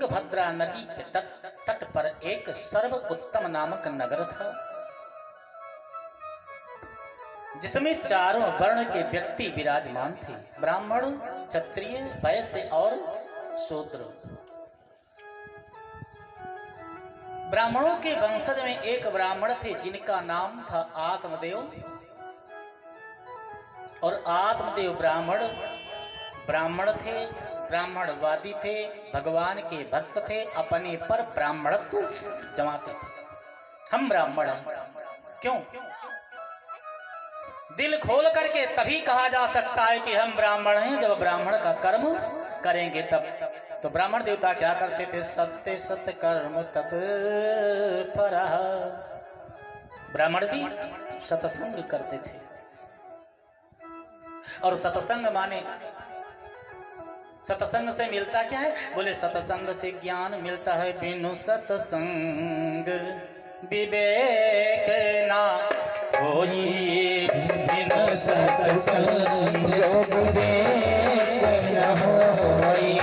तुंगभद्रा नदी के तट पर एक सर्व उत्तम नामक नगर था, जिसमें चारों वर्ण के व्यक्ति विराजमान थे, ब्राह्मण, क्षत्रिय, वैश्य और शूद्र। ब्राह्मणों के वंशज में एक ब्राह्मण थे जिनका नाम था आत्मदेव, और आत्मदेव ब्राह्मण थे, ब्राह्मणवादी थे, भगवान के भक्त थे, अपने पर ब्राह्मणत्व जमाते थे। हम ब्राह्मण हैं। क्यों? दिल खोल करके तभी कहा जा सकता है कि हम ब्राह्मण हैं जब ब्राह्मण का कर्म करेंगे तब। तो ब्राह्मण देवता क्या करते थे? सत्य सत्य कर्म तत्परः। ब्राह्मण जी सत्संग करते थे, और सत्संग माने, सत्संग से मिलता क्या है? बोले सत्संग से ज्ञान मिलता है, बिनु सत्संग विवेक ना होई, बिनु सत्संग विवेक ना होई,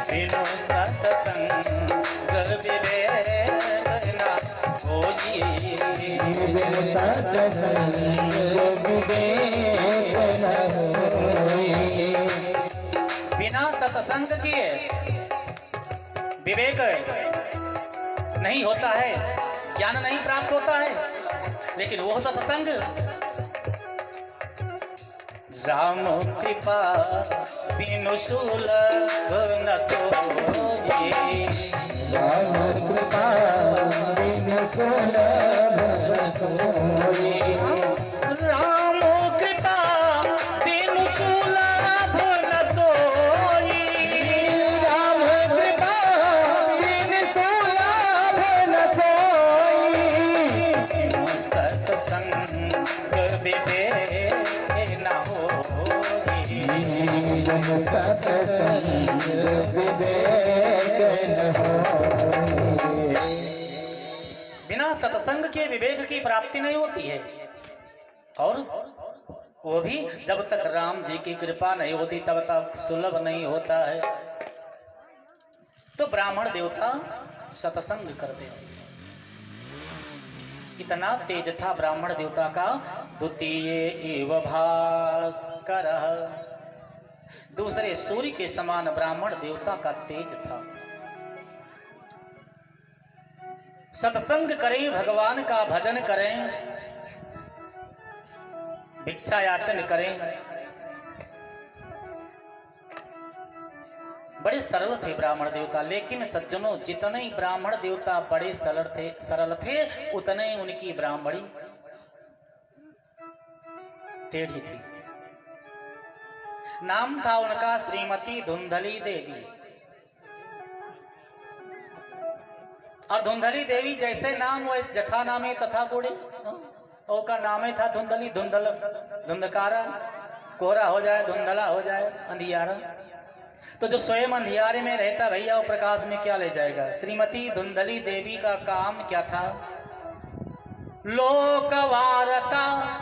बिनु सत्संग विवेक ना होई, बिनु सत्संग विवेक ना होई। बिना सत्संग किए विवेक नहीं होता है, ज्ञान नहीं प्राप्त होता है। लेकिन वो सत्संग राम कृपा बिनु सुलभ न सोई, राम कृपा बिनु सुलभ न सोई, राम कृपा बिनु सुलभ न सोई, राम कृपा बिनु सुलभ न सोई, सत्संग विवेक न होई, सत्संग विवेक न होई। बिना सत्संग के विवेक की प्राप्ति नहीं होती है, और वो भी जब तक राम जी की कृपा नहीं होती तब तक सुलभ नहीं होता है। तो ब्राह्मण देवता सत्संग करते थे। इतना तेज था ब्राह्मण देवता का, द्वितीय एव भास्कर, दूसरे सूर्य के समान ब्राह्मण देवता का तेज था। सत्संग करें, भगवान का भजन करें, भिक्षा याचन करें, बड़े सरल थे ब्राह्मण देवता। लेकिन सज्जनों, जितने ही ब्राह्मण देवता बड़े सरल थे उतने उनकी ब्राह्मणी टेढ़ी थी। नाम था उनका श्रीमती धुंधली देवी, और धुंधली देवी जैसे नाम वो जथा नामे तथा गुणे, का नाम था धुंधली, धुंधल धुंधकारा, कोहरा हो जाए, धुंधला हो जाए, अंधियारा। तो जो स्वयं अंधियारे में रहता भैया वो प्रकाश में क्या ले जाएगा? श्रीमती धुंधली देवी का काम क्या था? लोकवार्ता।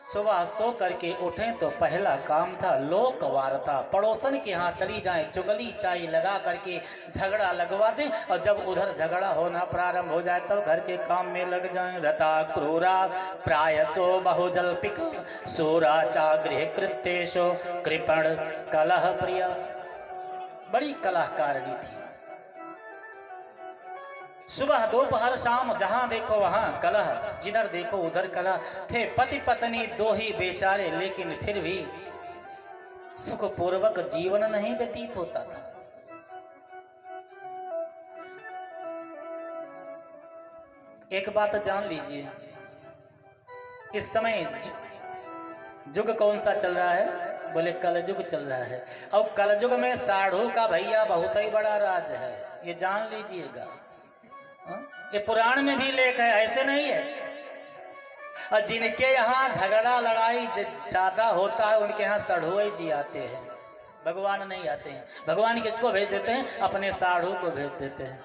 सुबह सो करके उठे तो पहला काम था लोकवार्ता। पड़ोसन के यहाँ चली जाएं, चुगली चाई लगा करके झगड़ा लगवा दें, और जब उधर झगड़ा होना प्रारंभ हो जाए तब घर के काम में लग जाएं। रता क्रूरा प्रायसो बहुजल्पिका, सूरा चा गृह कृत्येषु कृपण कलह प्रिया। बड़ी कलहकारिणी थी। सुबह दोपहर शाम जहां देखो वहां कलह, जिधर देखो उधर कलह। थे पति पत्नी दो ही बेचारे, लेकिन फिर भी सुखपूर्वक जीवन नहीं व्यतीत होता था। एक बात जान लीजिए, इस समय युग कौन सा चल रहा है? बोले कलयुग चल रहा है, और कलयुग में साढ़ू का भैया बहुत ही बड़ा राज है, ये जान लीजिएगा। ये पुराण में भी लेख है, ऐसे नहीं है। और जिनके यहाँ झगड़ा लड़ाई ज्यादा होता है उनके यहाँ साढ़ू जी आते हैं, भगवान नहीं आते हैं। भगवान किसको भेज देते हैं? अपने साढ़ू को भेज देते हैं।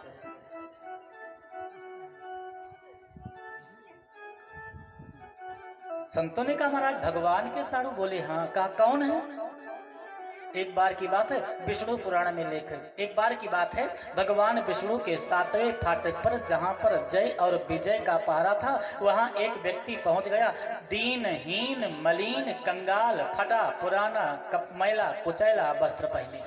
संतों ने कहा महाराज भगवान के साढ़ू? बोले हाँ। कहा कौन है? एक बार की बात है, विष्णु पुराण में लेख है, एक बार की बात है, भगवान विष्णु के 7वें फाटक पर जहां पर जय और विजय का पहरा था, वहां एक व्यक्ति पहुंच गया, दीनहीन, मलिन, कंगाल, फटा पुराना, मैला कुचैला वस्त्र पहने।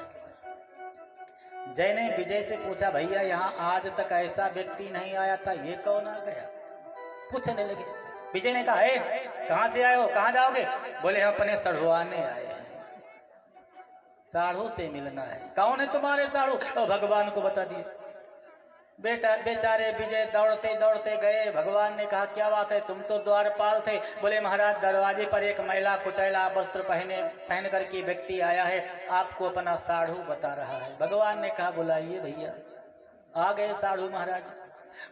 जय ने विजय से पूछा, भैया यहाँ आज तक ऐसा व्यक्ति नहीं आया था, ये कौन आ गया? पूछने लगे। विजय ने कहा, है कहां से आए हो, कहां जाओगे? बोले हम अपने सढ़ुआने आए हैं, साढ़ू से मिलना है। कौन है तुम्हारे साढ़ू? और भगवान को बता दिए। बेटा बेचारे विजय दौड़ते दौड़ते गए। भगवान ने कहा, क्या बात है, तुम तो द्वारपाल थे। बोले महाराज, दरवाजे पर एक मैला कुचैला वस्त्र पहन करके व्यक्ति आया है, आपको अपना साढ़ू बता रहा है। भगवान ने कहा, बुलाइए भैया। आ गए साढ़ू महाराज।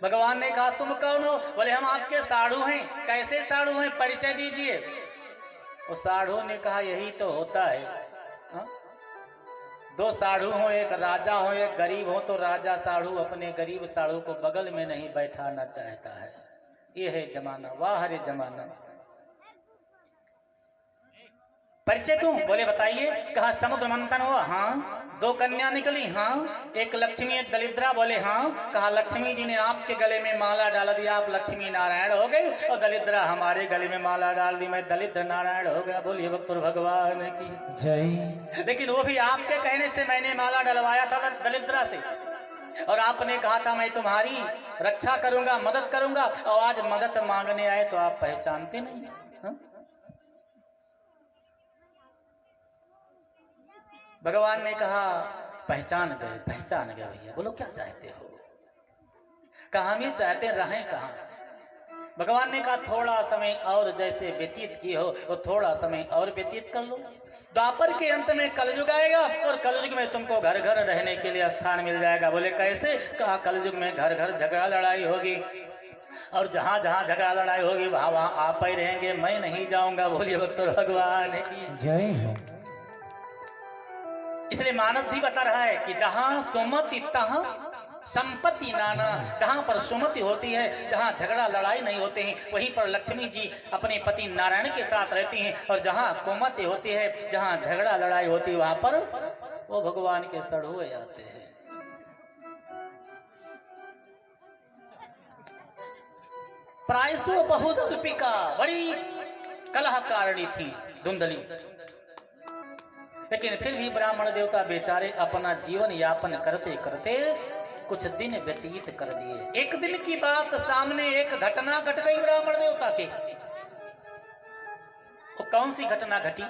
भगवान ने कहा, तुम कौन हो? बोले हम आपके साढ़ू हैं। कैसे साढ़ू हैं, परिचय दीजिए। वो साढ़ू ने कहा, यही तो होता है, हा? दो साढ़ू हो, एक राजा हो एक गरीब हो, तो राजा साढ़ू अपने गरीब साढ़ू को बगल में नहीं बैठाना चाहता है। ये है जमाना, वाह रे जमाना। परिचय दूं? बोले बताइए। कहा समुद्र मंथन हुआ? हाँ। दो कन्या निकली? हाँ। एक लक्ष्मी एक दलिद्रा? बोले हाँ। कहा लक्ष्मी जी ने आपके गले में माला डाल दिया, आप लक्ष्मी नारायण हो गए, और दलिद्रा हमारे गले में माला डाल दी, मैं दलिद्र नारायण हो गया। बोलिए भक्तपुर भगवान की जय। लेकिन वो भी आपके कहने से मैंने माला डलवाया था दलिद्रा से, और आपने कहा था मैं तुम्हारी रक्षा करूंगा, मदद करूंगा, और आज मदद मांगने आए तो आप पहचानते नहीं। भगवान ने कहा, पहचान गए भैया, बोलो क्या चाहते हो? कहा हम ये चाहते रहें कहाँ? भगवान ने कहा, थोड़ा समय और जैसे व्यतीत की हो, वो थोड़ा समय और व्यतीत कर लो। द्वापर के अंत में कलयुग आएगा, और कलयुग में तुमको घर घर रहने के लिए स्थान मिल जाएगा। बोले कैसे? कहा कलयुग में घर घर झगड़ा लड़ाई होगी, और जहां जहां झगड़ा लड़ाई होगी वहां वहां आप ही रहेंगे, मैं नहीं जाऊंगा। बोलिए भगवान की जय हो। इसलिए मानस भी बता रहा है कि जहां सुमति तहां संपत्ति नाना, जहां पर सुमति होती है, जहां झगड़ा लड़ाई नहीं होते हैं, वहीं पर लक्ष्मी जी अपने पति नारायण के साथ रहती हैं, और जहां कुमति होती है, जहां झगड़ा लड़ाई होती है, वहां पर वो भगवान के सड़ुए आते हैं। प्रायसो बहुदल्पिका, बड़ी कलहकारिणी थी धुंधली, लेकिन फिर भी ब्राह्मण देवता बेचारे अपना जीवन यापन करते करते कुछ दिन व्यतीत कर दिए। एक दिन की बात, सामने एक घटना घट गई ब्राह्मण देवता के। वो कौन सी घटना घटी?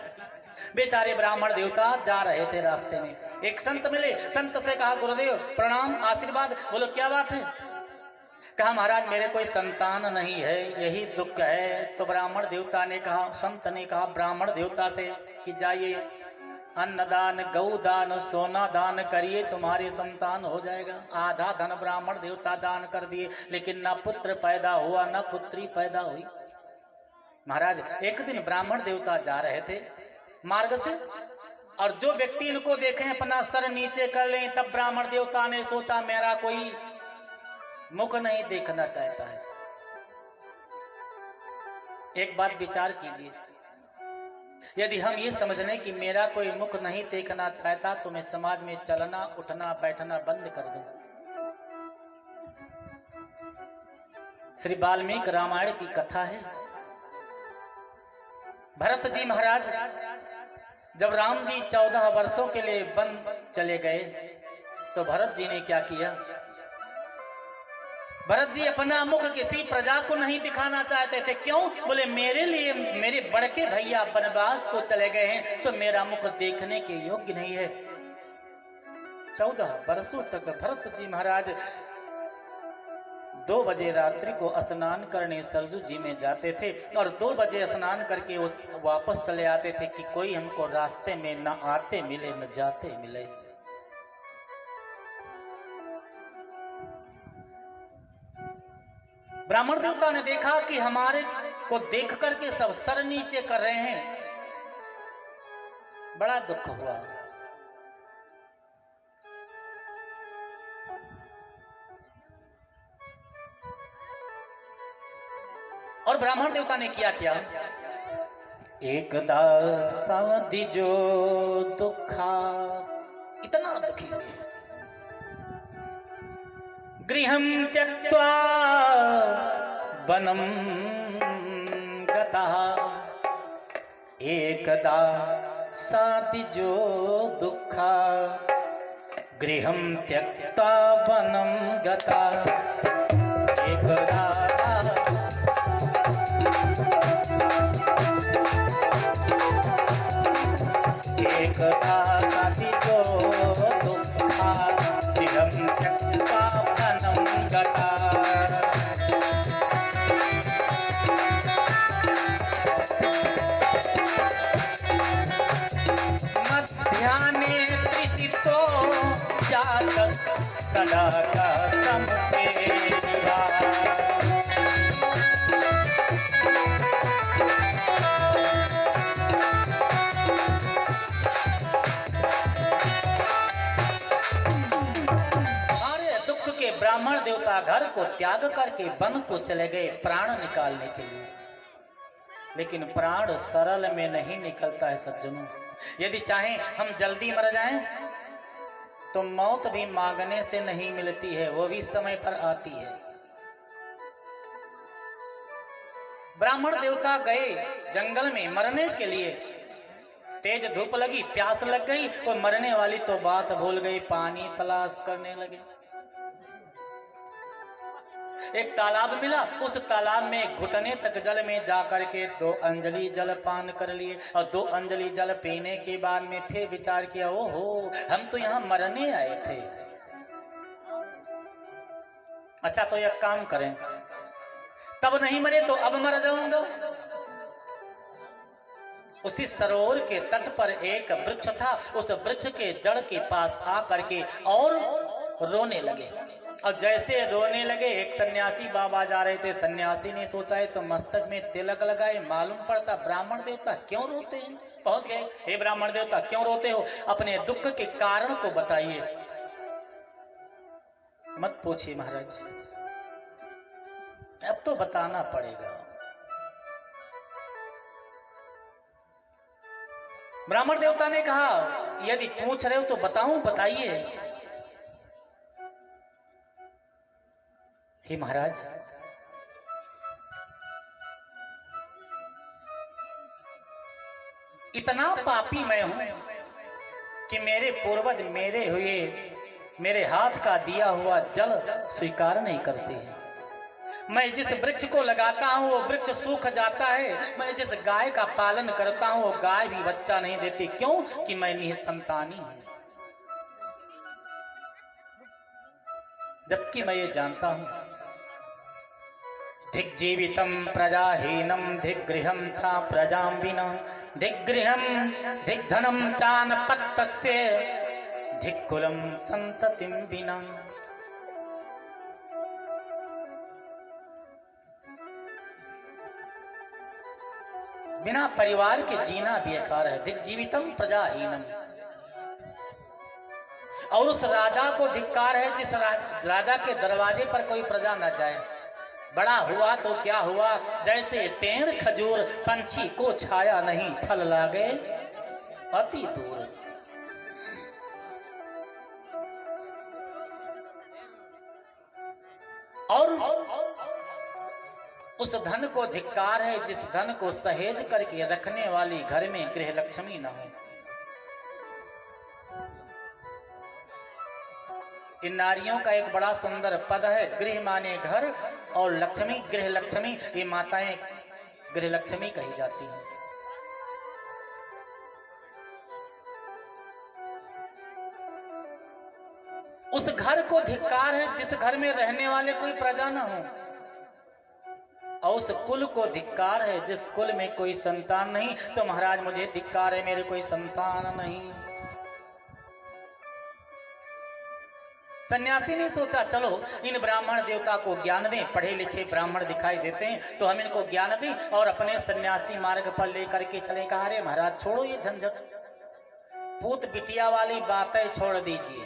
बेचारे ब्राह्मण देवता जा रहे थे, रास्ते में एक संत मिले। संत से कहा, गुरुदेव प्रणाम, आशीर्वाद। बोलो क्या बात है? कहा महाराज मेरे कोई संतान नहीं है, यही दुख है। तो ब्राह्मण देवता ने कहा, संत ने कहा ब्राह्मण देवता से कि जाइए अन्नदान, गौदान, सोना दान करिए, तुम्हारे संतान हो जाएगा। आधा धन ब्राह्मण देवता दान कर दिए, लेकिन न पुत्र पैदा हुआ न पुत्री पैदा हुई। महाराज एक दिन ब्राह्मण देवता जा रहे थे मार्ग से, और जो व्यक्ति इनको देखें अपना सर नीचे कर लें, तब ब्राह्मण देवता ने सोचा मेरा कोई मुख नहीं देखना चाहता है। एक बात विचार कीजिए, यदि हम ये समझ लें कि मेरा कोई मुख नहीं देखना चाहता, तो मैं समाज में चलना उठना बैठना बंद कर दूं। श्री वाल्मीकि रामायण की कथा है। भरत जी महाराज जब राम जी 14 वर्षों के लिए वन चले गए, तो भरत जी ने क्या किया? भरत जी अपना मुख किसी प्रजा को नहीं दिखाना चाहते थे। क्यों? बोले मेरे लिए मेरे बड़के भैया वनवास को चले गए हैं, तो मेरा मुख देखने के योग्य नहीं है। 14 वर्षों तक भरत जी महाराज 2 बजे रात्रि को स्नान करने सरजू जी में जाते थे, और 2 बजे स्नान करके वो वापस चले आते थे कि कोई हमको रास्ते में न आते मिले न जाते मिले। ब्राह्मण देवता ने देखा कि हमारे को देख करके सब सर नीचे कर रहे हैं, बड़ा दुख हुआ। और ब्राह्मण देवता ने क्या किया? एकदा साधी जो दुखा, इतना दुखी हुए, गृहं त्यक्त्वा वनं गतः, एकदा साधी जो दुखा, गृहं त्यक्त्वा वनं गतः, एकदा एकदा साधी जो दुखा, गृहं त्यक्त्वा वनं गतः। मध्याह्ने तृषितो जातस्तडागसमुपेवा, ब्राह्मण देवता घर को त्याग करके वन को चले गए प्राण निकालने के लिए, लेकिन प्राण सरल में नहीं निकलता है सज्जनों। यदि चाहें हम जल्दी मर जाएं तो मौत भी मांगने से नहीं मिलती है, वो भी समय पर आती है। ब्राह्मण देवता गए जंगल में मरने के लिए, तेज धूप लगी, प्यास लग गई और मरने वाली तो बात भूल गई, पानी तलाश करने लगे। एक तालाब मिला, उस तालाब में घुटने तक जल में जाकर के 2 अंजलि जल पान कर लिए और 2 अंजलि जल पीने के बाद में फिर विचार किया, ओहो हम तो यहाँ मरने आए थे। अच्छा तो एक काम करें, तब नहीं मरे तो अब मर जाऊंगा। उसी सरोवर के तट पर एक वृक्ष था, उस वृक्ष के जड़ के पास आकर के और रोने लगे। और जैसे रोने लगे, एक सन्यासी बाबा जा रहे थे, सन्यासी ने सोचा है तो मस्तक में तिलक लगाए, मालूम पड़ता ब्राह्मण देवता क्यों रोते हैं। पहुंच गए, हे ब्राह्मण देवता क्यों रोते हो, अपने दुख के कारण को बताइए। मत पूछिए महाराज, अब तो बताना पड़ेगा। ब्राह्मण देवता ने कहा, यदि पूछ रहे हो तो बताऊं, बताइए। हे महाराज, इतना पापी मैं हूं कि मेरे पूर्वज मेरे हाथ का दिया हुआ जल स्वीकार नहीं करते हैं। मैं जिस वृक्ष को लगाता हूं वो वृक्ष सूख जाता है। मैं जिस गाय का पालन करता हूं वो गाय भी बच्चा नहीं देती। क्यों? कि मैं निसंतानी हूं। जबकि मैं ये जानता हूं, धिग्जीवितं प्रजाहीनं धिग्गृहं च प्रजां विना, धिग्गृहं धिग्धनं चानपत्तस्य धिक्कुलं संततिं विना। बिना परिवार के जीना बेकार है। धिग्जीवितं प्रजाहीनम। और उस राजा को धिक्कार है जिस राजा के दरवाजे पर कोई प्रजा न जाए। बड़ा हुआ तो क्या हुआ, जैसे पेड़ खजूर पंछी को छाया नहीं, फल लागे अति दूर। और उस धन को धिक्कार है जिस धन को सहेज करके रखने वाली घर में गृह लक्ष्मी न हो। इन नारियों का एक बड़ा सुंदर पद है, गृह माने घर और लक्ष्मी गृह लक्ष्मी। ये माताएं गृह लक्ष्मी कही जाती हैं। उस घर को धिक्कार है जिस घर में रहने वाले कोई प्रजा न हो। और उस कुल को धिक्कार है जिस कुल में कोई संतान नहीं। तो महाराज मुझे धिक्कार है, मेरे कोई संतान नहीं। सन्यासी ने सोचा चलो इन ब्राह्मण देवता को ज्ञान दें। पढ़े लिखे ब्राह्मण दिखाई देते हैं तो हम इनको ज्ञान दें और अपने सन्यासी मार्ग पर लेकर के चले। कहा अरे महाराज छोड़ो ये झंझट, पूत बिटिया वाली बातें छोड़ दीजिए।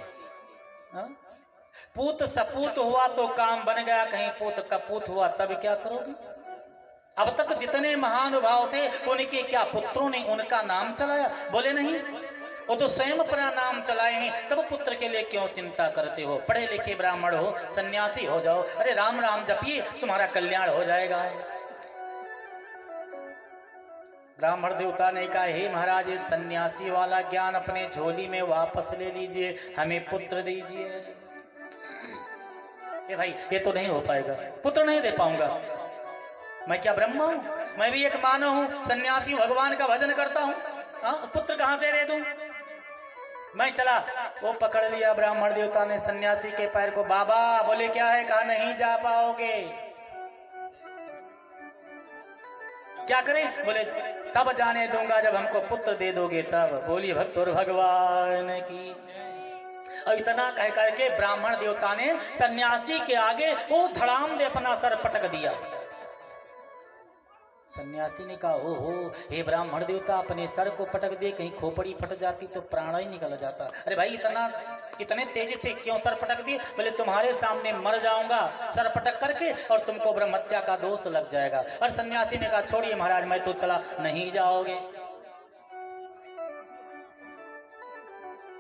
पूत सपूत हुआ तो काम बन गया, कहीं पूत कपूत हुआ तब क्या करोगे? अब तक जितने महानुभाव थे उनके क्या पुत्रों ने उनका नाम चलाया? बोले नहीं, वो तो स्वयं अपना नाम चलाए हैं, तब पुत्र के लिए क्यों चिंता करते हो? पढ़े लिखे ब्राह्मण हो, सन्यासी हो जाओ, अरे राम राम जपिए, तुम्हारा कल्याण हो जाएगा। ब्राह्मण देवता ने कहा, हे महाराज, इस सन्यासी वाला ज्ञान अपने झोली में वापस ले लीजिए, हमें पुत्र दीजिए। ये भाई ये तो नहीं हो पाएगा, पुत्र नहीं दे पाऊंगा। मैं क्या ब्रह्मा हूं? मैं भी एक मानव हूं, सन्यासी, भगवान का भजन करता हूं, पुत्र कहां से दे दूं? मैं चला। वो पकड़ लिया ब्राह्मण देवता ने सन्यासी के पैर को। बाबा बोले क्या है? कहा नहीं जा पाओगे। क्या करें? बोले तब जाने दूंगा जब हमको पुत्र दे दोगे तब। बोलिए भक्त और भगवान की। और इतना कह करके ब्राह्मण देवता ने सन्यासी के आगे वो धड़ाम दे अपना सर पटक दिया। सन्यासी ने कहा, ओ हो, हे ब्राह्मण देवता, अपने सर को पटक दिए, कहीं खोपड़ी फट जाती तो प्राण ही निकल जाता। अरे भाई इतने तेजी से क्यों सर पटक दिए? बोले तुम्हारे सामने मर जाऊंगा सर पटक करके और तुमको ब्रह्म हत्या का दोष लग जाएगा। और सन्यासी ने कहा, छोड़िए महाराज, मैं तो चला। नहीं जाओगे।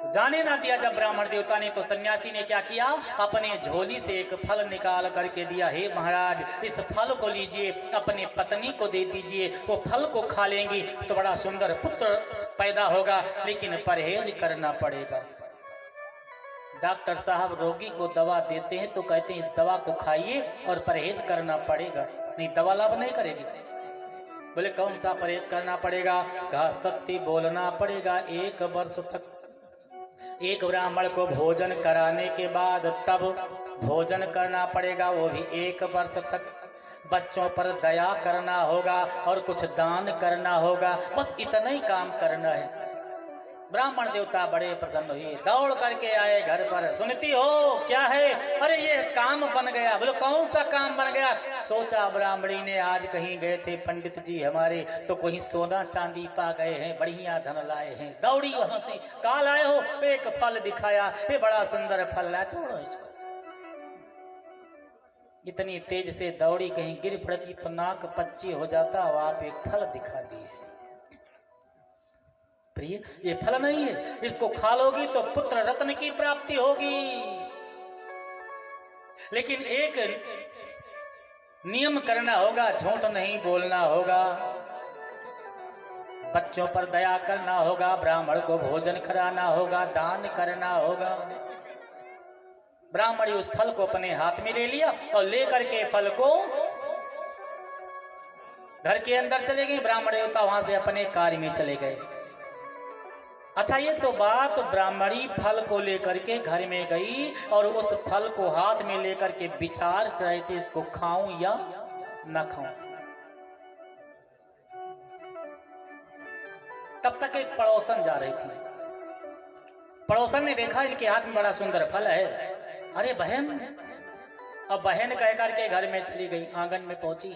जाने ना दिया जब ब्राह्मण देवता ने, तो सन्यासी ने क्या किया? अपने झोली से एक फल निकाल करके दिया। हे महाराज, इस फल को लीजिए, अपने पत्नी को दे दीजिए, वो फल को खा लेंगी तो बड़ा सुंदर पुत्र पैदा होगा, लेकिन परहेज करना पड़ेगा। डॉक्टर साहब रोगी को दवा देते हैं तो कहते हैं इस दवा को खाइए और परहेज करना पड़ेगा, नहीं दवा लाभ नहीं करेगी। बोले कौन सा परहेज करना पड़ेगा? कहा सत्य बोलना पड़ेगा। 1 वर्ष तक एक ब्राह्मण को भोजन कराने के बाद तब भोजन करना पड़ेगा, वो भी 1 वर्ष तक। बच्चों पर दया करना होगा और कुछ दान करना होगा, बस इतना ही काम करना है। ब्राह्मण देवता बड़े प्रसन्न हुए, दौड़ करके आए घर पर। सुनती हो क्या है? अरे ये काम बन गया। बोलो कौन सा काम बन गया? सोचा ब्राह्मणी ने, आज कहीं गए थे पंडित जी हमारे, तो कोई सोना चांदी पा गए हैं, बढ़िया धन लाए हैं। दौड़ी वहां से, कहा लाए हो? एक फल दिखाया, ये बड़ा सुंदर फल है, छोड़ो इसको। इतनी तेज से दौड़ी, कहीं गिर पड़ती तो नाक पच्ची हो जाता। और आप एक फल दिखा दिए। प्रिय, ये फल नहीं है, इसको खा लोगी तो पुत्र रत्न की प्राप्ति होगी। लेकिन एक नियम करना होगा, झूठ नहीं बोलना होगा, बच्चों पर दया करना होगा, ब्राह्मण को भोजन कराना होगा, दान करना होगा। ब्राह्मणी उस फल को अपने हाथ में ले लिया और लेकर के फल को घर के अंदर चले गए। ब्राह्मण देवता वहां से अपने कार्य में चले गए। अच्छा, ये तो बात ब्राह्मणी फल को लेकर के घर में गई और उस फल को हाथ में लेकर के विचार कर रहे थे, इसको खाऊं या न खाऊं। तब तक एक पड़ोसन जा रही थी। पड़ोसन ने देखा इनके हाथ में बड़ा सुंदर फल है। अरे बहन, अब बहन कह करके घर में चली गई, आंगन में पहुंची।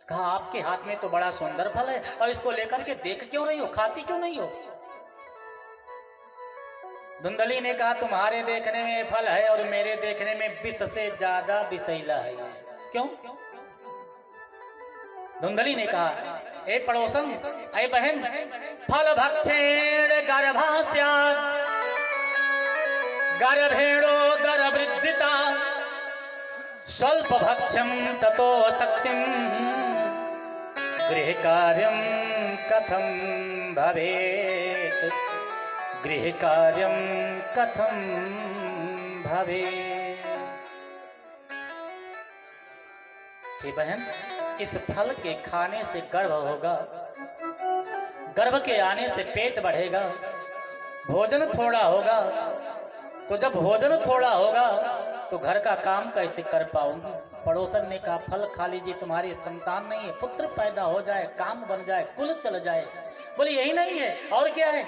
कहा आपके हाथ में तो बड़ा सुंदर फल है और इसको लेकर के देख क्यों रही हो, खाती क्यों नहीं हो? धुंधली ने कहा तुम्हारे देखने में फल है और मेरे देखने में विष से ज्यादा विषैला है। क्यों? धुंधली ने कहा, ए पड़ोसन, ए बहन, फल भक्षेण गर्भास्यात् गर्भेणो गर्भवृद्धिता स्वल्प भक्षम ततो शक्तिम गृह कार्यम कथम भवेत् गृह कार्यम कथम भवेत्। हे बहन, इस फल के खाने से गर्भ होगा, गर्भ के आने से पेट बढ़ेगा, भोजन थोड़ा होगा, तो जब भोजन थोड़ा होगा तो घर का काम कैसे कर पाऊंगी? पड़ोसन ने कहा फल खा लीजिए, तुम्हारी संतान नहीं है, पुत्र पैदा हो जाए, काम बन जाए, कुल चल जाए। बोले यही नहीं है, और क्या है?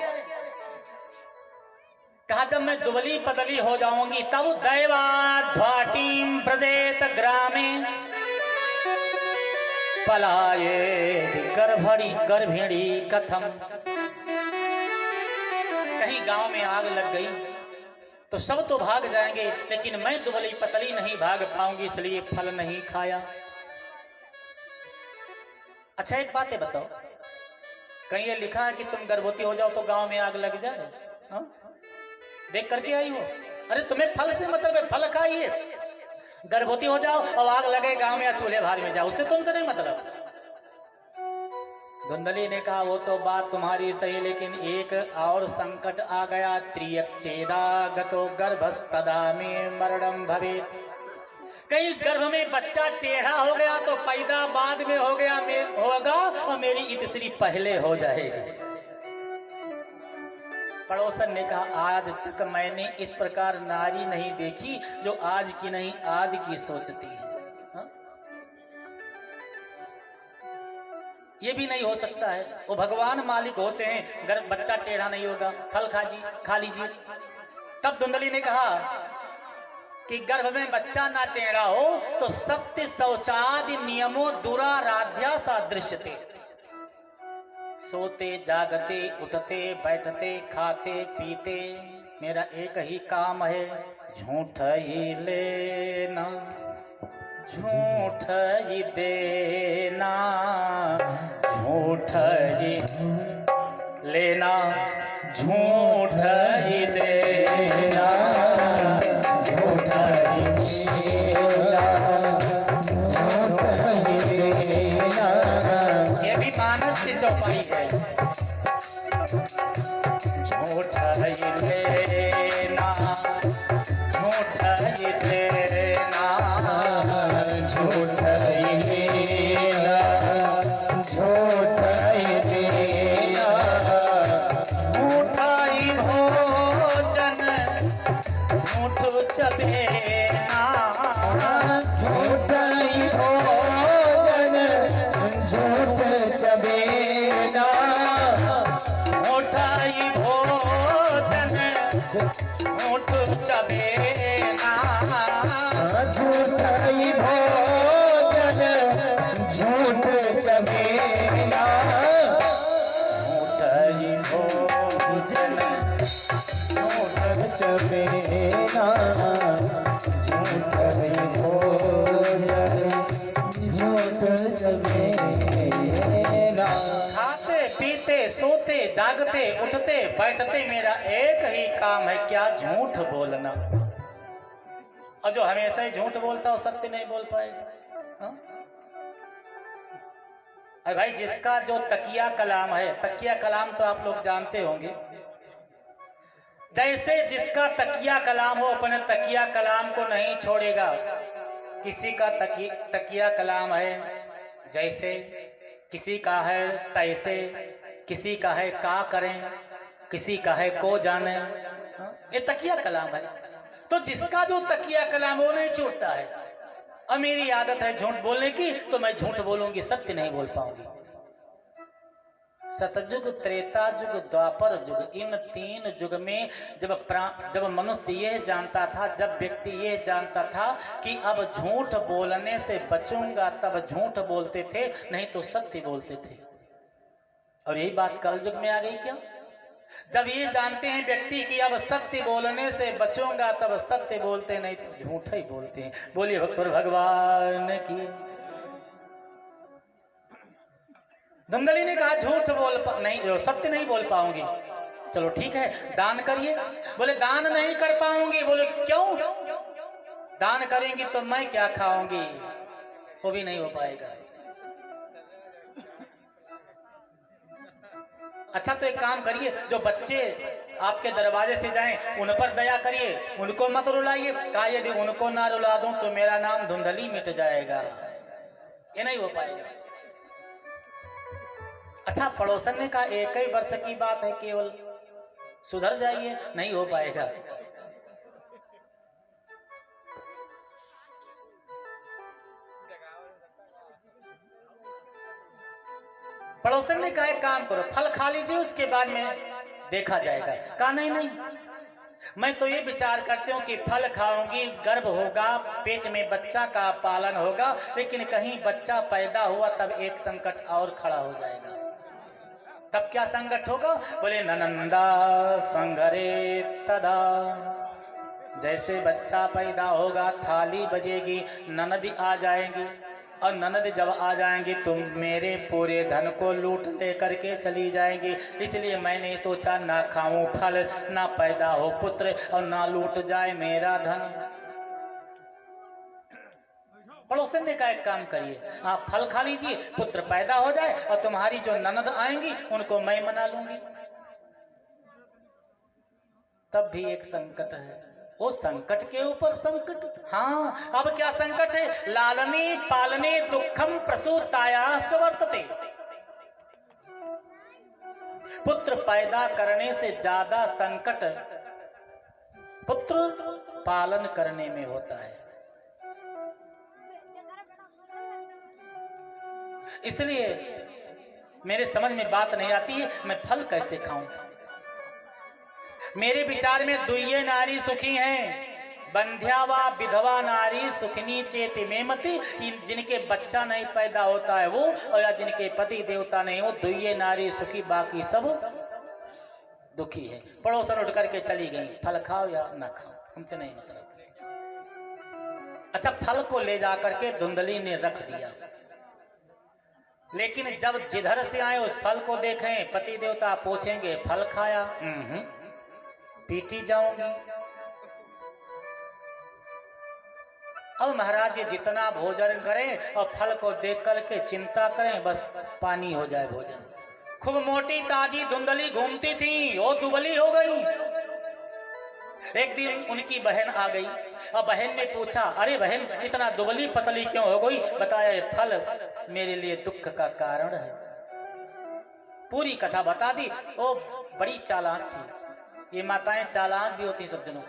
कहा जब मैं दुबली पतली हो जाऊंगी तब दैवाध्वाटीं प्रदेत ग्रामे पलाये गर्भिणी कथम। कहीं गांव में आग लग गई तो सब तो भाग जाएंगे, लेकिन मैं दुबली पतली नहीं भाग पाऊंगी, इसलिए फल नहीं खाया। अच्छा एक बात है बताओ, कहीं ये लिखा है कि तुम गर्भवती हो जाओ तो गांव में आग लग जाए? हाँ? देख करके आई हो? अरे तुम्हें फल से मतलब है, फल खाइए। गर्भवती हो जाओ और आग लगे गांव में या चूल्हे भार में जाओ, उससे तुमसे नहीं मतलब। धुंधली ने कहा वो तो बात तुम्हारी सही, लेकिन एक और संकट आ गया। त्रियक छेदा गतो गर्भस्तदा में मरणम भवेत्। कहीं गर्भ में बच्चा टेढ़ा हो गया तो पैदा बाद में हो गया होगा और मेरी इतश्री पहले हो जाएगी। पड़ोसन ने कहा आज तक मैंने इस प्रकार नारी नहीं देखी जो आज की नहीं आदि की सोचती है। हा? ये भी नहीं हो सकता है, वो भगवान मालिक होते हैं, गर्भ बच्चा टेढ़ा नहीं होगा, फल खा लीजिए। तब धुंधली ने कहा कि गर्भ में बच्चा ना टेढ़ा हो तो सत्य शौचादि नियमों दुराराध्या सादृश्यते। सोते जागते उठते बैठते खाते पीते मेरा एक ही काम है, झूठ ही लेना झूठ ही देना, झूठ ही लेना झूठ ही देना, झूठ ही देना। ये भी मानस की चौपाई है। झूठ ही लेना झूठ ही देना, झूठ ही लेना झूठ ही देना, झूठा ही भोजन झूठ चबेना, झूठा ही भोजन झूठ चबेना, झूठा ही भोजन झूठ चबेना, झूठा ही भोजन झूठ चबेना, झूठा ही भोजन झूठ चबेना, झूठा ही भोजन झूठ चबेना। खाते पीते सोते जागते उठते बैठते मेरा एक ही काम है, क्या? झूठ बोलना। और जो हमेशा ही झूठ बोलता हो सत्य नहीं बोल पाएगा। अरे भाई जिसका जो तकिया कलाम है, तकिया कलाम तो आप लोग जानते होंगे, जैसे जिसका तकिया कलाम हो अपने तकिया कलाम को नहीं छोड़ेगा। किसी का तकिया कलाम है जैसे, किसी का है तैसे, किसी का है का करें, किसी का है को जाने। ये तकिया कलाम है। तो जिसका जो तकिया कलाम वो नहीं छूटता है। अब मेरी आदत है झूठ बोलने की, तो मैं झूठ बोलूंगी, सत्य नहीं बोल पाऊंगी। सतयुग त्रेता युग द्वापर युग, इन तीन युग में जब मनुष्य ये जानता था, जब व्यक्ति ये जानता था कि अब झूठ बोलने से बचूंगा, तब झूठ बोलते थे, नहीं तो सत्य बोलते थे। और यही बात कल युग में आ गई क्या? जब ये जानते हैं व्यक्ति कि अब सत्य बोलने से बचूंगा, तब सत्य बोलते, नहीं तो झूठ ही बोलते हैं। बोलिए भक्तों भगवान की। धुंधली ने कहा झूठ नहीं, सत्य नहीं बोल पाऊंगी। चलो ठीक है, दान करिए। बोले दान नहीं कर पाऊंगी। बोले क्यों? दान करेंगी तो मैं क्या खाऊंगी? वो भी नहीं हो पाएगा। अच्छा तो एक काम करिए, जो बच्चे आपके दरवाजे से जाएं उन पर दया करिए, उनको मत रुलाइए। कहा यदि उनको ना रुला दूं तो मेरा नाम धुंधली मिट जाएगा। ये नहीं हो पाएगा। अच्छा पड़ोसन ने कहा एक ही वर्ष की बात है, केवल सुधर जाइए। नहीं हो पाएगा। पड़ोसन ने कहा एक काम करो, फल खा लीजिए, उसके बाद में देखा जाएगा। कहा नहीं नहीं, मैं तो ये विचार करती हूँ कि फल खाऊंगी, गर्भ होगा, पेट में बच्चा का पालन होगा, लेकिन कहीं बच्चा पैदा हुआ तब एक संकट और खड़ा हो जाएगा। तब क्या संकट होगा? बोले ननंदा संगरे तदा। जैसे बच्चा पैदा होगा थाली बजेगी, ननद आ जाएंगी और ननद जब आ जाएंगी तुम मेरे पूरे धन को लूट ले करके चली जाएंगी, इसलिए मैंने सोचा ना खाऊं फल, ना पैदा हो पुत्र, और ना लूट जाए मेरा धन। पड़ोसन ने कहा एक काम करिए, आप फल खा लीजिए, पुत्र पैदा हो जाए, और तुम्हारी जो ननद आएंगी उनको मैं मना लूंगी। तब भी एक संकट है, वो संकट के ऊपर संकट। हाँ, अब क्या संकट है? लालनी पालने दुखम प्रसूतायाश्च वर्तते। पुत्र पैदा करने से ज्यादा संकट पुत्र पालन करने में होता है। इसलिए मेरे समझ में बात नहीं आती है, मैं फल कैसे खाऊं। मेरे विचार में दुइये नारी सुखी हैं, बंध्या वा विधवा नारी सुखिनी चेति में मति। जिनके बच्चा नहीं पैदा होता है वो, और या जिनके पति देवता नहीं वो, दुइये नारी सुखी, बाकी सब दुखी है। पड़ोसन उठ करके चली गई, फल खाओ या ना खाओ हमसे नहीं मतलब। अच्छा, फल को ले जा करके धुंधली ने रख दिया, लेकिन जब जिधर से आए उस फल को देखें, पति देवता पूछेंगे फल खाया? पीटी जाऊंगी। अब महाराज ये जितना भोजन करें और फल को देख करके चिंता करें, बस पानी हो जाए भोजन। खूब मोटी ताजी धुंधली घूमती थी, वो दुबली हो गई। एक दिन उनकी बहन आ गई और बहन ने पूछा, अरे बहन इतना दुबली पतली क्यों हो गई? बताया ये फल मेरे लिए दुख का कारण है। पूरी कथा बता दी। वो बड़ी चालाक थी, ये माताएं चालाक भी होती सब जनों,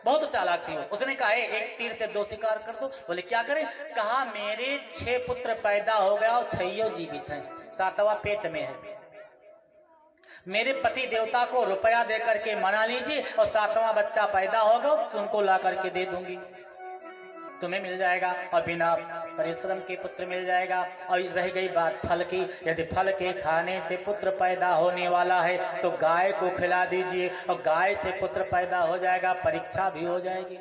बहुत चालाक थी वो। उसने कहा एक तीर से दो शिकार कर दो। बोले क्या करें? कहा मेरे 6 पुत्र पैदा हो गया और 6 जीवित हैं, 7वां पेट में है। मेरे पति देवता को रुपया दे करके मना लीजिए, और 7वां बच्चा पैदा होगा तुमको ला करके दे दूंगी, तुम्हें मिल जाएगा, और बिना परिश्रम के पुत्र मिल जाएगा। और रह गई बात फल की, यदि फल के खाने से पुत्र पैदा होने वाला है तो गाय को खिला दीजिए, और गाय से पुत्र पैदा हो जाएगा, परीक्षा भी हो जाएगी।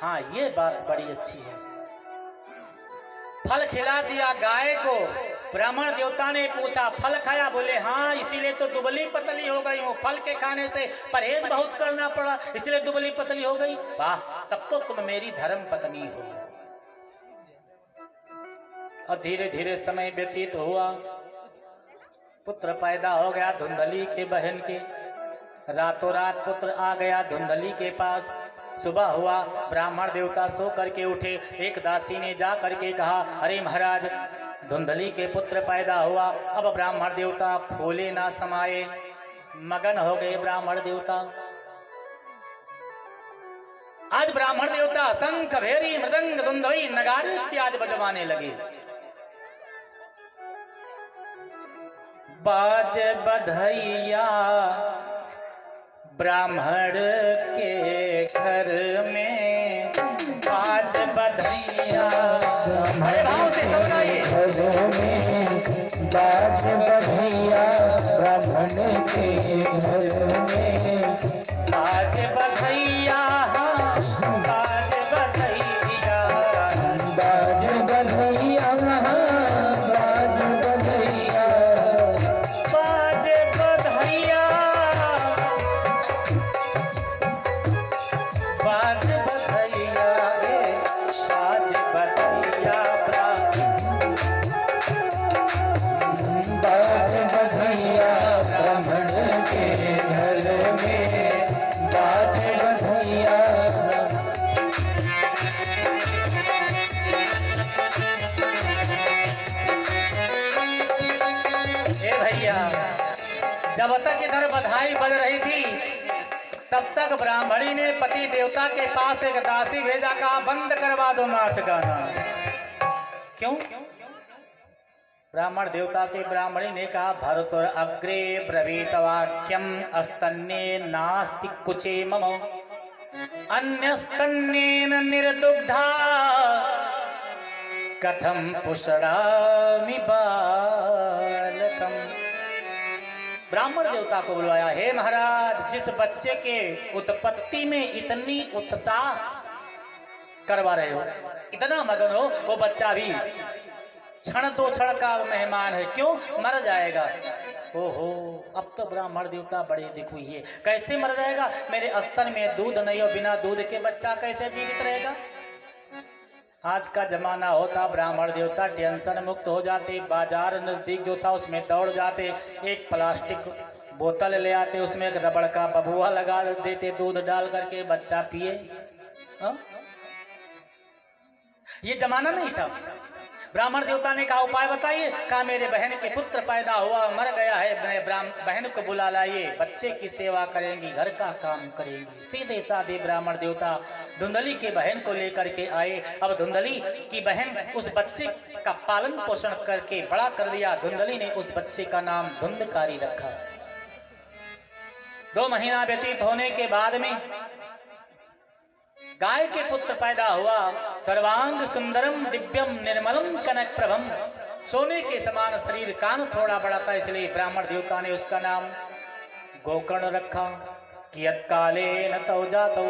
हाँ, ये बात बड़ी अच्छी है। फल खिला दिया गाय को। ब्राह्मण देवता ने पूछा फल खाया? बोले हाँ, इसीलिए तो दुबली पतली हो गई हूँ, फल के खाने से परहेज बहुत करना पड़ा, इसलिए दुबली पतली हो गई। वाह, तब तो तुम मेरी धर्म पत्नी हो। और धीरे धीरे समय व्यतीत हुआ, पुत्र पैदा हो गया धुंधली के बहन के। रातों रात पुत्र आ गया धुंधली के पास। सुबह हुआ, ब्राह्मण देवता सो करके उठे। एक दासी ने जा करके कहा, अरे महाराज धुंधली के पुत्र पैदा हुआ। अब ब्राह्मण देवता फूले ना समाये, मगन हो गए ब्राह्मण देवता। आज ब्राह्मण देवता शंख भेरी मृदंग धुंधवी नगाड़े इत्यादि बजवाने लगे। बाज बधैया ब्राह्मण के घर में, बाज बधैया बड़े भाव से सुनाइए। बाज बधैया ब्राह्मण के घर में, बाज बधैया, बाज बधैया, बाज बधैया, बाज बधैया, बाज बधैया, बाज बधैया, बाज बधैया, बाज बधैया ब्राह्मण के घर में, बाज बधैया। ए भैया, जब तक इधर बधाई बज रही थी तब तक ब्राह्मणी ने पति देवता के पास एक दासी भेजा, कहा बंद करवा दो नाच गाना। क्यों? ब्राह्मण देवता से ब्राह्मणी ने कहा, भरतुर अग्रे ब्रवीत वाक्यम अस्तन्ये नास्ति कुचे मम, अन्यस्तन्येन निर्दुग्धा कथम पुषणामि बालकम। ब्राह्मण देवता को बुलवाया, हे महाराज जिस बच्चे के उत्पत्ति में इतनी उत्साह करवा रहे हो, इतना मगन हो, वो बच्चा भी क्षण दो क्षण का मेहमान है, क्यों मर जाएगा। ओहो, अब तो ब्राह्मण देवता बड़े दुख हुई है, कैसे मर जाएगा, मेरे अस्तर में दूध नहीं हो, बिना दूध के बच्चा कैसे जीवित रहेगा। आज का जमाना होता ब्राह्मण देवता टेंशन मुक्त हो जाते, बाजार नजदीक जो था उसमें दौड़ जाते, एक प्लास्टिक बोतल ले आते, उसमें एक रबड़ का बबुआ लगा देते, दूध डाल करके बच्चा पिए। ये जमाना नहीं था। ब्राह्मण देवता ने कहा उपाय बताइए, कहा मेरे बहन के पुत्र पैदा हुआ, मर गया है, बहन को बुला लाइए, बच्चे की सेवा करेंगी, घर का काम करेंगी। सीधे साधे ब्राह्मण देवता धुंधली के बहन को लेकर के आए। अब धुंधली की बहन उस बच्चे का पालन पोषण करके बड़ा कर दिया। धुंधली ने उस बच्चे का नाम धुंधकारी रखा। 2 महीना व्यतीत होने के बाद में गाय के पुत्र पैदा हुआ। सर्वांग सुंदरम दिव्यम निर्मलम कनक प्रभम, सोने के समान शरीर, कान थोड़ा बड़ा था, इसलिए ब्राह्मण देवता ने उसका नाम गोकर्ण रखा। कियत काले न तौ जातो,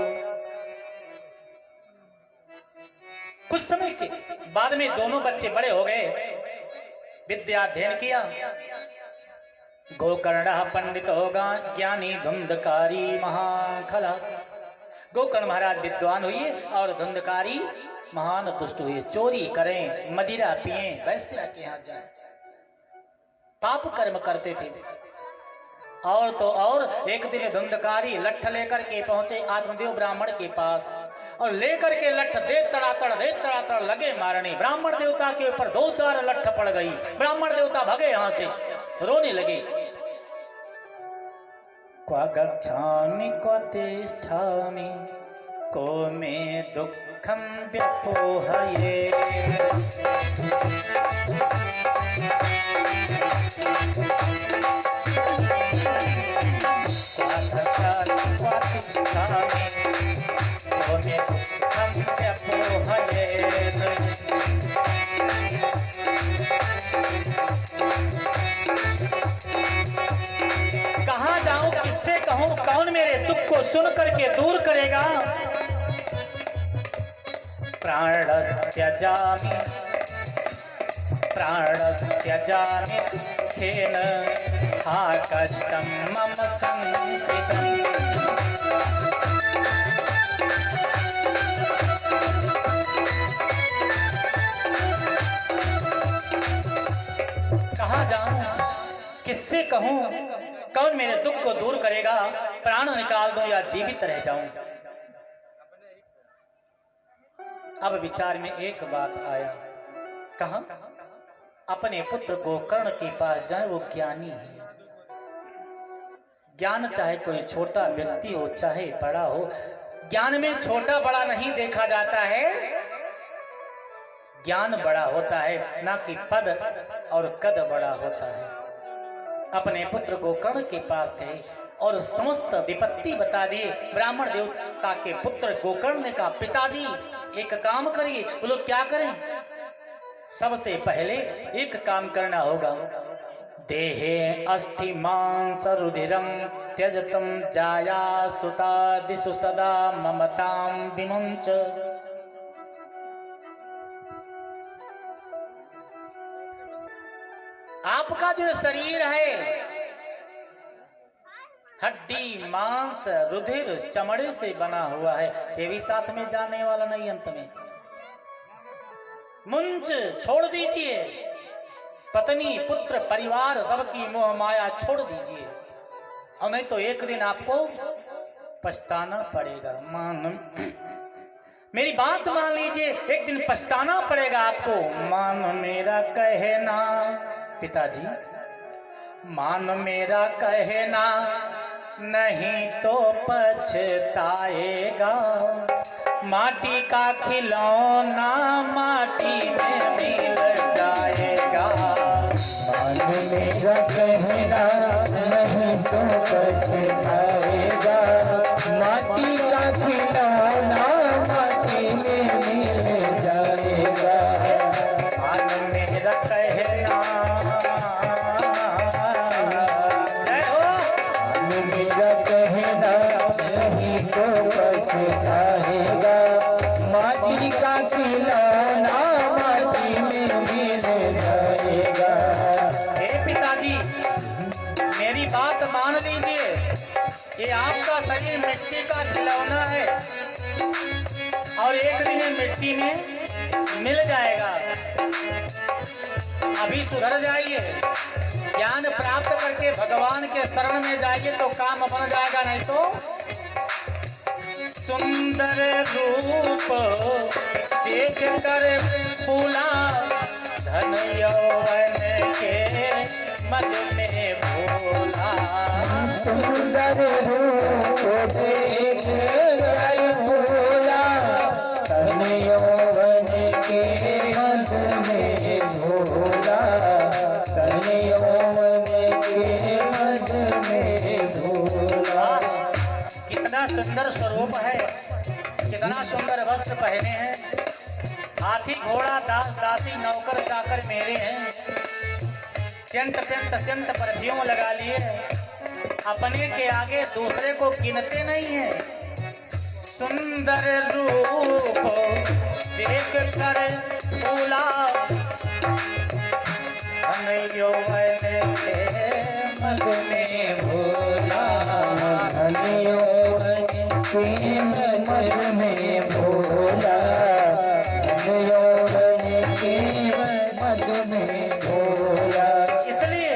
कुछ समय के बाद में दोनों बच्चे बड़े हो गए, विद्या अध्ययन किया। गोकर्ण पंडित होगा ज्ञानी धुंधकारी महाखला। गोकर्ण महाराज विद्वान हुए और धुंधकारी महान दुष्ट हुए। चोरी करें, मदिरा पिए, वैश्या के यहाँ जाए, पाप कर्म करते थे। और तो और एक दिन धुंधकारी लठ लेकर के पहुंचे आत्मदेव ब्राह्मण के पास, और लेकर के लठ दे तड़ातड़ लगे मारने। ब्राह्मण देवता के ऊपर 2-4 लठ पड़ गई। ब्राह्मण देवता भगे यहाँ से, रोने लगे। क्वा गच्छामि क्वा तिष्ठामि को मे दुःखं व्यपोहये। क्वा गच्छामि क्वा तिष्ठामि को मे दुःखं व्यपोहये। कहाँ जाऊं, किससे कहूं, कौन मेरे दुख को सुन करके दूर करेगा। प्राणस्त्यजामि दुःखेन हा कष्टं मम संस्थितम्। कहाँ जाऊं, किससे कहूं, कौन मेरे दुख को दूर करेगा। प्राण निकाल दूं या जीवित रह जाऊं। अब विचार में एक बात आया, कहा अपने पुत्र गोकर्ण के पास जाए, वो ज्ञानी है। ज्ञान चाहे कोई छोटा व्यक्ति हो चाहे बड़ा हो, ज्ञान में छोटा बड़ा नहीं देखा जाता है। ज्ञान बड़ा होता है, ना कि पद और कद बड़ा होता है। अपने पुत्र गोकर्ण के पास गए और समस्त विपत्ति बता दिए। ब्राह्मण देवता के पुत्र गोकर्ण ने कहा, पिताजी एक काम करिए। बोलो क्या करें। सबसे पहले एक काम करना होगा। देहे अस्थि मांस रुधिरम त्यजतम जाया सुता दिशु सदा ममताम विमुंच। आपका जो शरीर है हड्डी मांस रुधिर चमड़े से बना हुआ है, ये भी साथ में जाने वाला नहीं। अंत में मुंच छोड़ दीजिए, पत्नी पुत्र परिवार सबकी मोह माया छोड़ दीजिए, और नहीं तो एक दिन आपको पछताना पड़ेगा। मेरी बात मान लीजिए, एक दिन पछताना पड़ेगा आपको। मान मेरा कहना पिताजी, मान मेरा कहना, नहीं तो पछताएगा। माटी का खिलौना माटी में मिल जाएगा। मान मेरा कहना, नहीं तो पछताएगा। माटी का खिलौना माटी में मिल जाएगा। मान मेरा कहना, मेरा कहना, नहीं तो पछताएगा। माटी का खिलौना माटी में मिल जाएगा। हे पिताजी, मेरी बात मान लीजिए, ये आपका शरीर मिट्टी का खिलौना है और एक दिन ये मिट्टी में मिल जाएगा। अभी सुधर जाइए, ज्ञान प्राप्त करके भगवान के शरण में जाइए तो काम बन जाएगा, नहीं तो सुंदर रूप देख कर फूला धन यौवन के मद में भोला। सुंदर रूप देख कर फूला धन यौवन के मद में भोला। धन यौवन के मद में भोला। कितना सुंदर स्वरूप है, कितना सुंदर वस्त्र पहने हैं, हाथी घोड़ा दास दासी नौकर चाकर मेरे हैं, सेंट पेंट सेंट परफ्यूम लगा लिए, अपने के आगे दूसरे को गिनते नहीं है। सुंदर रूप देख कर फूला धन यौवन के मद में भोला। धन यौवन के मद में भोला। धन यौवन के मद में भोला। इसलिए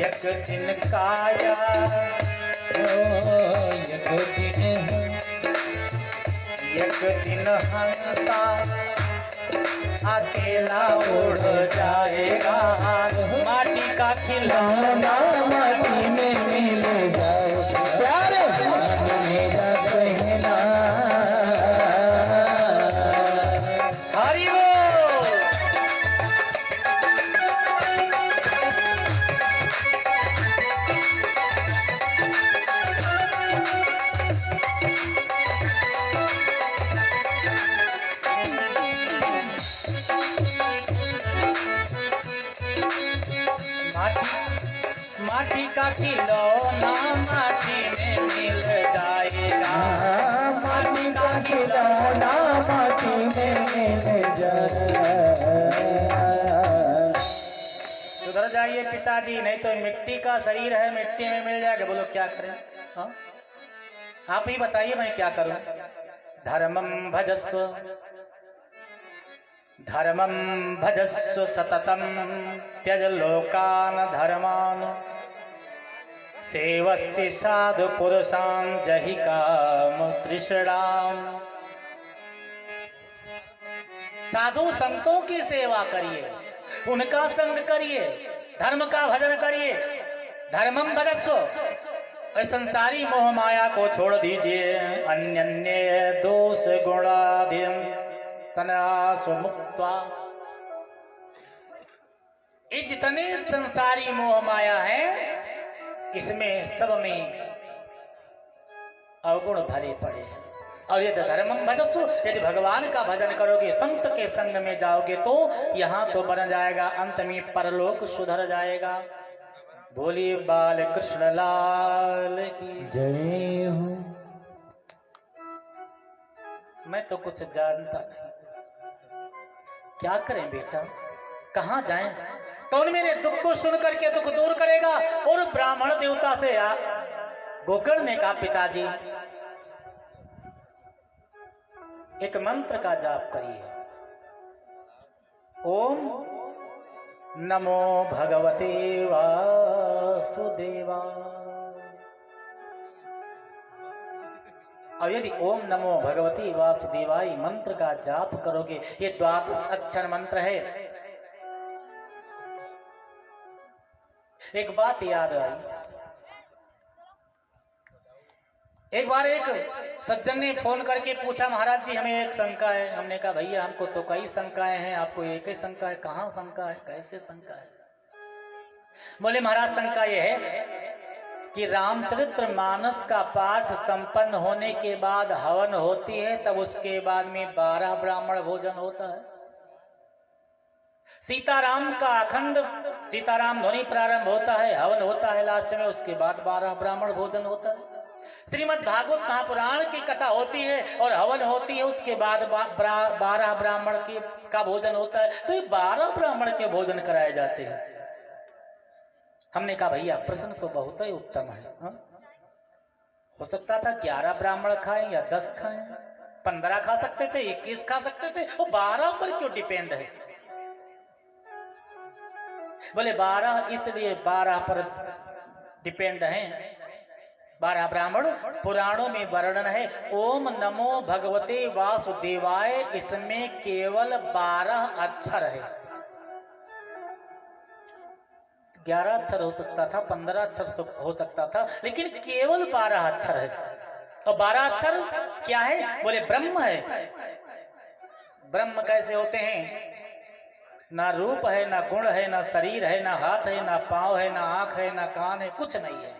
एक दिन काया एक दिन हंसा अकेला उड़ जाएगा। माटी का खिलौना माटी में मिल जाए प्यारे मन मेरा कहना। हरि बोल। माटी का खिलौना माटी में मिल जाएगा। माटी का खिलौना माटी में मिल जाएगा। सुधर जाइए पिताजी, नहीं तो मिट्टी का शरीर है, मिट्टी में मिल जाएगा। बोलो क्या करें? हाँ? आप ही बताइए मैं क्या करूं? धर्मं भजस्व धर्मं भजस्व सततं त्यज लोकान धर्मान सेवस्य साधु पुरुषान् जहि काम तृष्णाम। साधु संतों की सेवा करिए, उनका संग करिए, धर्म का भजन करिए। धर्मं भजस्व, इस संसारी मोह माया को छोड़ दीजिए। अन्य दोष गुणाधिम तनासु मुक्त्वा। ये जितने संसारी मोह माया है, इसमें सब में अवगुण भरे पड़े हैं। और यदि धर्मं भजस्व, यदि भगवान का भजन करोगे, संत के संग में जाओगे तो यहाँ तो बन जाएगा, अंत में परलोक सुधर जाएगा। बोलिए बाल कृष्ण लाल की जय हो। मैं तो कुछ जानता नहीं, क्या करें बेटा, कहाँ जाएं? कौन मेरे दुख को सुन करके दुख दूर करेगा? और ब्राह्मण देवता से गोकर्ण ने कहा, पिताजी एक मंत्र का जाप करिए। ओम नमो भगवते वासुदेवा। और यदि ओम नमो भगवती वासुदेवाय मंत्र का जाप करोगे, ये द्वादश अक्षर मंत्र है। एक बात याद आई, एक बार एक सज्जन ने फोन करके पूछा, महाराज जी हमें एक शंका है। हमने कहा भैया हमको तो कई शंकाएं हैं, आपको एक ही शंका है? कहाँ शंका है, कैसे शंका है? बोले महाराज शंका ये है कि रामचरित्र मानस का पाठ संपन्न होने के बाद हवन होती है, तब उसके बाद में 12 ब्राह्मण भोजन होता है। सीताराम का अखंड सीताराम ध्वनि प्रारंभ होता है, हवन होता है लास्ट में, उसके बाद 12 ब्राह्मण भोजन होता है। श्रीमद् भागवत महापुराण की कथा होती है और हवन होती है, उसके बाद 12 ब्राह्मण का भोजन होता है। तो ये 12 ब्राह्मण के भोजन कराए जाते हैं। हमने कहा भैया प्रश्न तो बहुत ही उत्तम है, हा? हो सकता था 11 ब्राह्मण खाएं या 10 खाएं, 15 खा सकते थे, 21 खा सकते थे, वो 12 पर क्यों डिपेंड है? बोले 12 इसलिए 12 पर डिपेंड है। 12 ब्राह्मण पुराणों में वर्णन है। ओम नमो भगवते वासुदेवाय, इसमें केवल 12 अक्षर है। 11 अक्षर हो सकता था, 15 अक्षर हो सकता था, लेकिन केवल 12 अक्षर है। और 12 अक्षर क्या है? बोले ब्रह्म है। ब्रह्म कैसे होते हैं? ना रूप है, ना गुण है, ना शरीर है, ना हाथ है, ना पांव है, ना आंख है, ना कान है, कुछ नहीं है,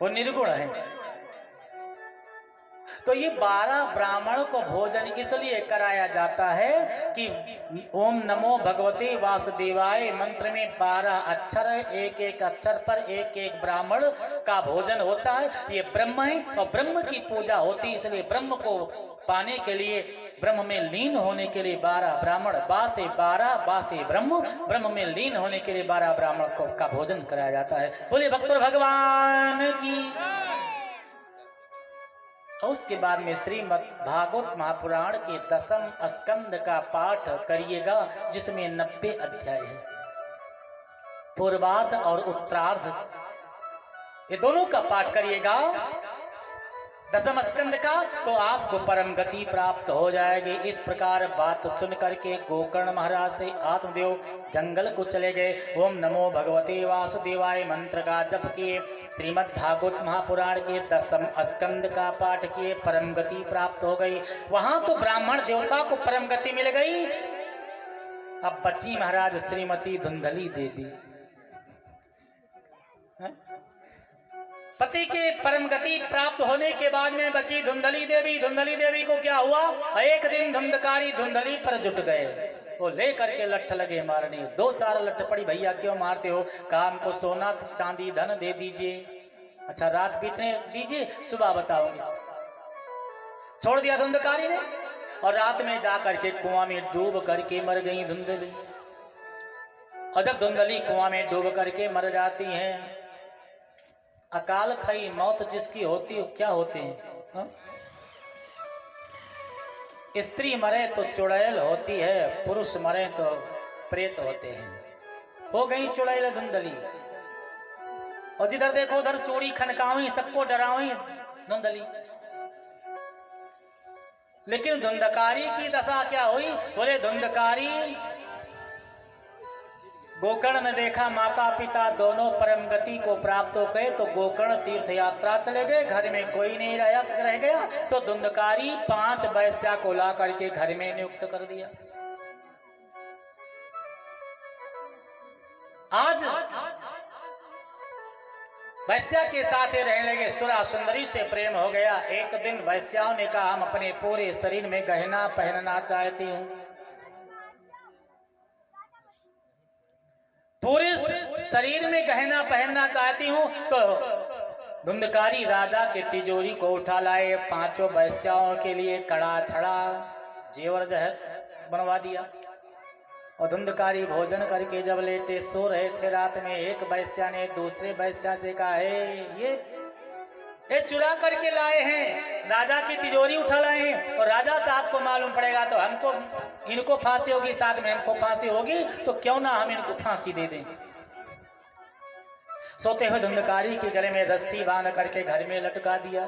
वो निर्गुण है। तो ये 12 ब्राह्मण को भोजन इसलिए कराया जाता है कि ओम नमो भगवते वासुदेवाय मंत्र में 12 अक्षर है, एक एक अक्षर पर एक एक ब्राह्मण का भोजन होता है। ये ब्रह्म है और ब्रह्म की पूजा होती है, इसलिए ब्रह्म को पाने के लिए, ब्रह्म में लीन होने के लिए 12 ब्राह्मण, बा से 12, बा से ब्रह्म, ब्रह्म में लीन होने के लिए 12 ब्राह्मण का भोजन कराया जाता है। बोले भक्त भगवान की। और उसके बाद में श्रीमद् भागवत महापुराण के 10वें स्कंद का पाठ करिएगा, जिसमें 90 अध्याय है। पूर्वार्ध और उत्तरार्ध ये दोनों का पाठ करिएगा 10वें स्कंद का, तो आपको परम गति प्राप्त हो जाएगी। इस प्रकार बात सुन करके गोकर्ण महाराज से आत्मदेव जंगल को चले गए। ओम नमो भगवते वासुदेवाय मंत्र का जप किए, श्रीमद् भागवत महापुराण के 10वें स्कंद का पाठ किए, परम गति प्राप्त हो गई। वहां तो ब्राह्मण देवता को परम गति मिल गई। अब बची महाराज श्रीमती धुंधली देवी। पति के परम गति प्राप्त होने के बाद में बची धुंधली देवी। धुंधली देवी को क्या हुआ? एक दिन धुंधकारी धुंधली पर जुट गए, वो ले करके लठ लगे मारने। 2-4 लठ पड़ी, भैया क्यों मारते हो? कहा हमको सोना चांदी धन दे दीजिए। अच्छा रात बीतने दीजिए, सुबह बताओगे। छोड़ दिया धुंधकारी ने और रात में जा करके कुआं में डूब करके मर गई धुंधली। और जब धुंधली कुआं में डूब करके मर जाती है, अकाल खई मौत जिसकी होती है, क्या होते हैं? हा? स्त्री मरे तो चुड़ैल होती है, पुरुष मरे तो प्रेत होते हैं। हो गई चुड़ैल धुंधली, और जिधर देखो उधर चोरी खनकावी, सबको डरावी धुंधली। लेकिन धुंधकारी की दशा क्या हुई? बोले धुंधकारी गोकर्ण ने देखा माता पिता दोनों परम गति को प्राप्त हो गए, तो गोकर्ण तीर्थ यात्रा चले गए। घर में कोई नहीं रह गया, तो धुंधकारी 5 वैश्या को ला करके घर में नियुक्त कर दिया। आज वैश्या के साथ रहने लगे, सुरा सुंदरी से प्रेम हो गया। एक दिन वैश्याओं ने कहा हम अपने पूरे शरीर में गहना पहनना चाहती हूँ, पूरे शरीर में गहना पहनना चाहती हूँ। तो धुंधकारी राजा के तिजोरी को उठा लाए, 5 वैश्याओं के लिए कड़ा छड़ा जेवर बनवा दिया। और धुंधकारी भोजन करके जब लेटे सो रहे थे, रात में एक वैश्या ने दूसरे वैश्या से कहा है ये चुरा करके लाए हैं, राजा की तिजोरी उठा लाए हैं, और राजा साहब को मालूम पड़ेगा तो हमको, इनको फांसी होगी, साथ में हमको फांसी होगी, तो क्यों ना हम इनको फांसी दे दें। सोते हुए धुंधकारी के गले में रस्सी बांध करके घर में लटका दिया।